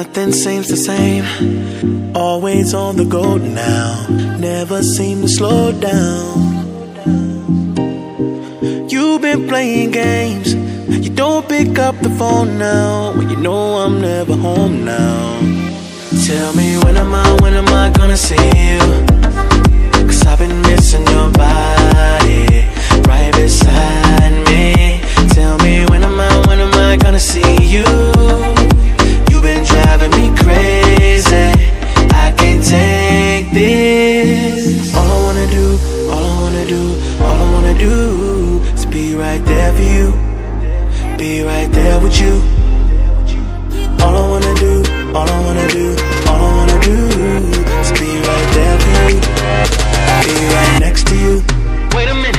Nothing seems the same, always on the go now, never seem to slow down. You've been playing games, you don't pick up the phone now, when you know I'm never home now. Tell me when am I gonna see you? Cause I've been missing your body, right beside me. Tell me when am I gonna see you? You've been driving me crazy, I can't take this. All I wanna do, all I wanna do, all I wanna do is be right there for you, be right there with you. All I wanna do, all I wanna do, all I wanna do is be right there for you, be right next to you. Wait a minute.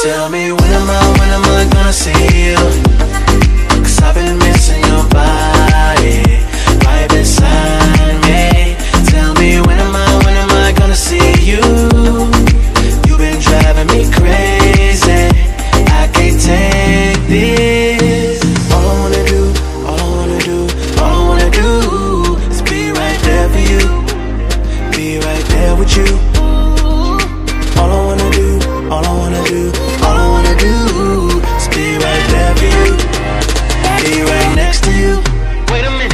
Tell me when am I gonna see you? Cause I've been missing your body, right beside me. Tell me when am I gonna see you? You've been driving me crazy, I can't take this. All I wanna do, all I wanna do, all I wanna do is be right there for you, be right there with you. All I wanna do, all I wanna do, all I wanna do is be right there for you, be right next to you. Wait a minute.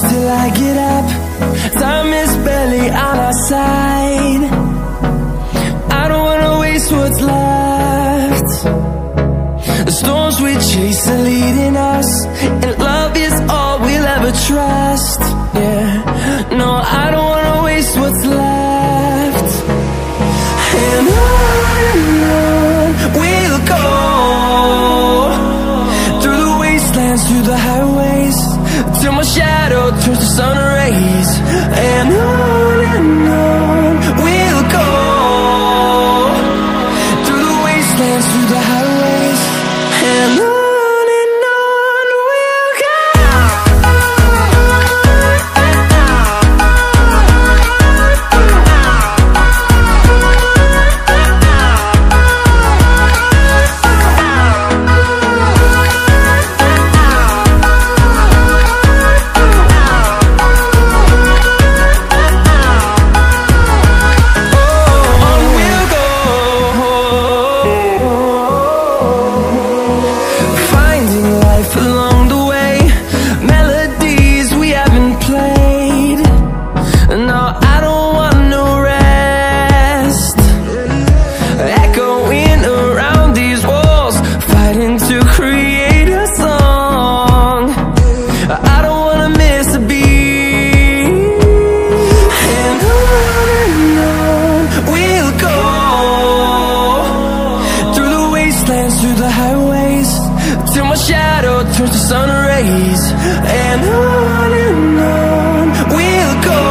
Till I get up, time is barely on our side. I don't wanna waste what's left. The storms we chase are leading us, and love is all we'll ever trust. Yeah, no, I don't wanna waste what's left. And on we'll go, through the wastelands, through the highways, till my shadow turns to sun rays. And on we'll go, through the wastelands, through the highways, and on we'll go. my shadow turns to sun rays. And on we'll go,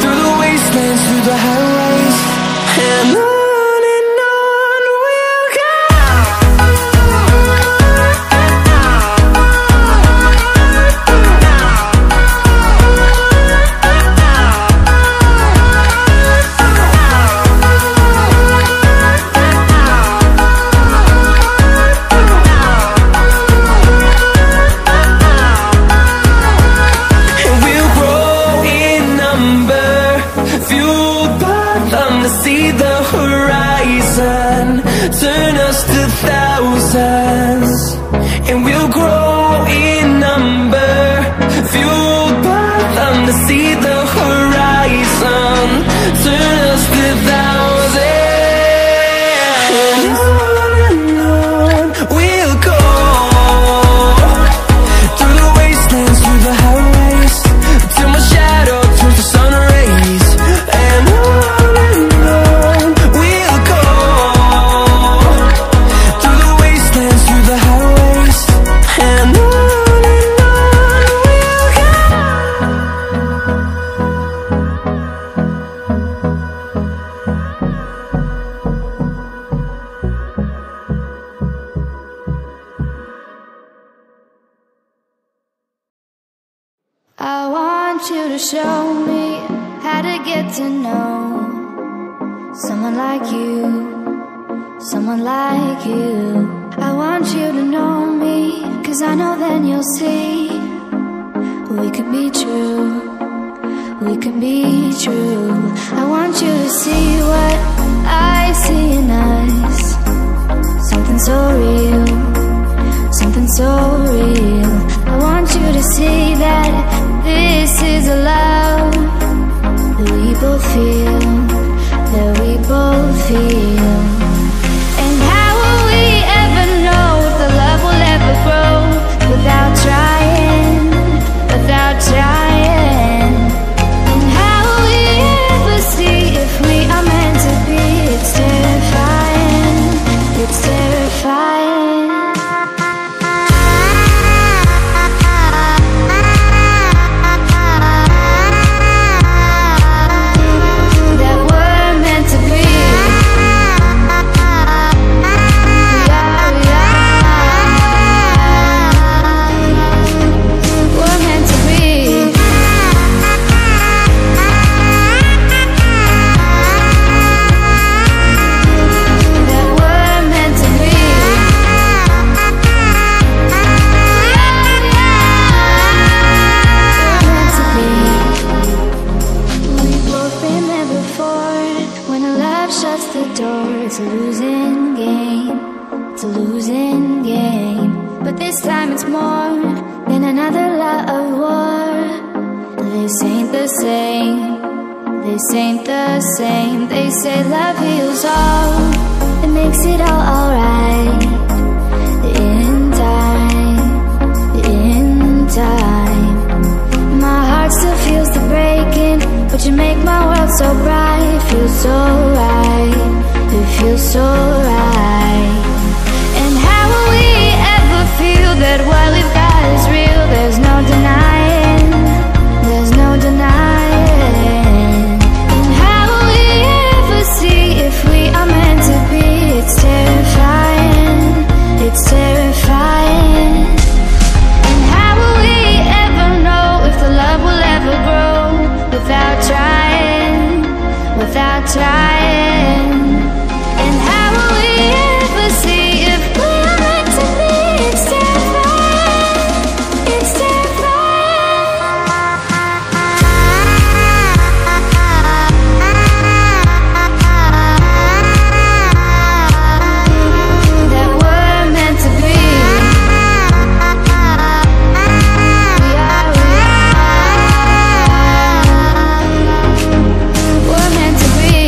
through the wastelands, through the highways. And on we'll go. Turn us to thousands, and we'll grow in number, fueled by them to see the horizon. Turn us to thousands, and on we'll go, through the wastelands, through the highways, till my shadow turns to sun rays. And on we'll go, through the wastelands, through the highways. And on we'll go. I want you to show me how to get to know someone like you, someone like you. I want you to know me, 'cause I know then you'll see we could be true, we could be true. I want you to see what I see in us, something so real, something so real. I want you to see that this is a love that we both feel, that we both feel. And how will we ever know if the love will ever grow without trying, without trying? And how will we ever see if we are meant to be? It's terrifying, it's terrifying. That we're meant to be. We're meant to be. That we're meant to be. We've both been there before. When a love shuts the door, it's a losing game, it's a losing game. But this time it's more than another love war. This ain't the same, this ain't the same. They say love heals all, it makes it all alright. In time, in time. My heart still feels the breaking, but you make my world so bright. It feels so right, it feels so right. And how will we ever feel that what we've got is real? There's no denying, there's no denying. And how will we ever see if we are meant to be? It's terrifying, it's terrifying. And how will we ever know if the love will ever grow without trying, without trying? And how will we ever see if we are meant to be? It's terrifying, it's terrifying. That we're meant to be. We are, we're meant to be.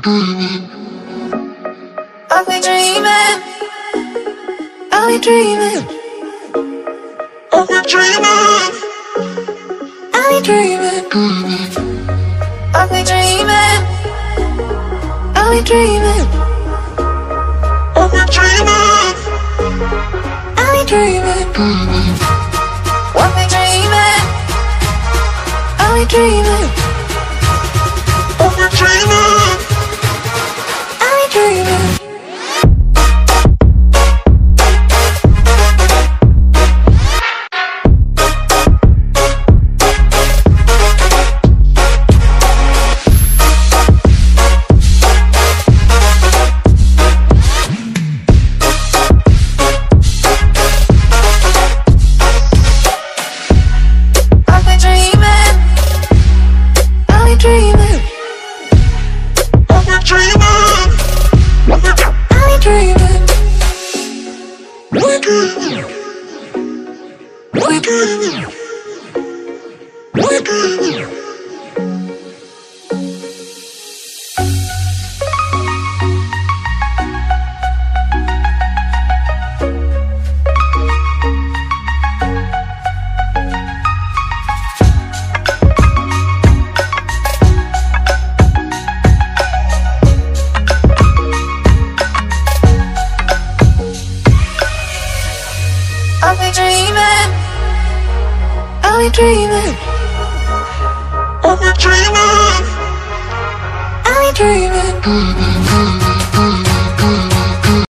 I'll be dreaming, I'll be dreaming, I'll be dreaming, I'll be dreaming, I'll be dreaming, I'll be dreaming, I'll be dreaming, I'll be dreaming, I'll be dreaming, I'll be dreaming, I'll be dreaming, I'll be dreaming. I'll be dreaming, I'll be dreaming.